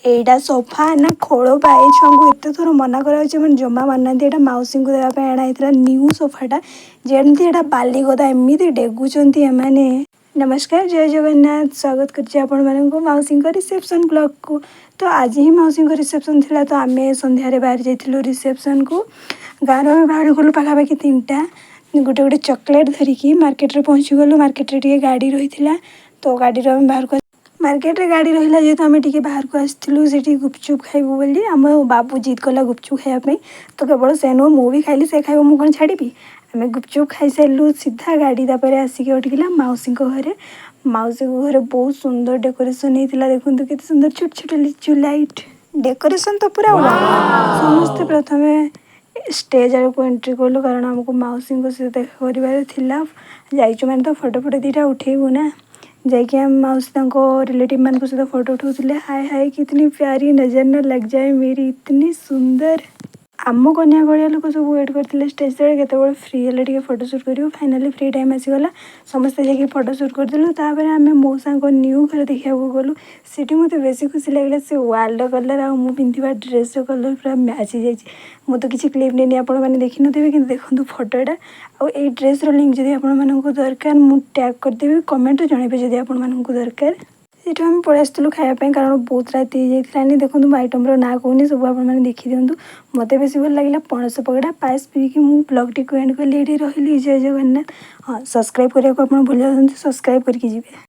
एटा sofa ना खोल पाए छुआ को एत थर मना कर जमा मानना यहाँ मौसी को देवाई अणाई न्यू सोफाटा जमी यहाँ बाली गदा एमती डेगुंट एमाने। नमस्कार जय जगन्नाथ स्वागत कर मौसी रिसेप्शन ब्लॉग को। तो आज ही मौसी रिसेप्शन थिला तो आम संध्यारे बाहर जाइलु रिसेप्शन को। गाँव में बाहर गलु पाखापाखि 3टा गोटे गोटे चॉकलेट धरिकी मार्केट रे पहुँची गलु। मार्केट रे गाड़ी रही तो गाड़ी बाहर को मार्केट रे गाड़ी रहा जेहेतु आम टे बाहर को आसलु से गुपचुप खाइबू बोली आम बाबू जिद कला गुपचुप खायापी तो केवल से नुह मुझे खाइली से खाइब मुझे कौन छाड़ी आम गुपचुप खाई सारू सीधा गाड़ी तापर आसिक अटकिला मौसी घरे। मौसी घरे बहुत सुंदर डेकोरेशन होता देखो के सुंदर छोट छोट लिचु लाइट डेकोरेशन तो पूरा समस्ते प्रथम स्टेज आड़ को एंट्री कलु कारण आमको मौसी सहित देखा कर मैंने तो फोटो फोटो 2टा उठेबू ना जाकि हम मौसी रिलेटिव मान सहित फोटो उठाते। हाय हाय कितनी प्यारी नजर न लग जाए मेरी इतनी सुंदर। आम कन्या गलिया लोक सब वेट करते स्टेज तले केत फ्री है फोटोशूट करूँ फाइनाली फ्री टाइम आसीगला समस्ते जाकि फोटोशूट करदेलु। तापर मौसा न्यू घर देखा गलु सीटी मत बेस खुशी लगे से वाल कलर आ पिंधा ड्रेस कलर पूरा मैच हो जाए। मुझे किसी क्लिप नहीं आपण मैंने देखी नी कि देखो फोटोटा आई ड्रेस लिंक जब आपको दरकार मुझे टैग करदेवी कमेंट जनइबे जब आपको दरकार। ये आम पलि आसलु खायापी कारण बहुत राति हो जाता देखो आइटम ना कहूनी सब आपने देखी दिंतु। मत बेस भल लगे पणस पकड़ा पायस पीकी मुझे ब्लॉग टी एंड कली ये रही जय जगन्नाथ। हाँ सब्सक्राइब करने को आप भूल जाते सब्सक्राइब करके जी।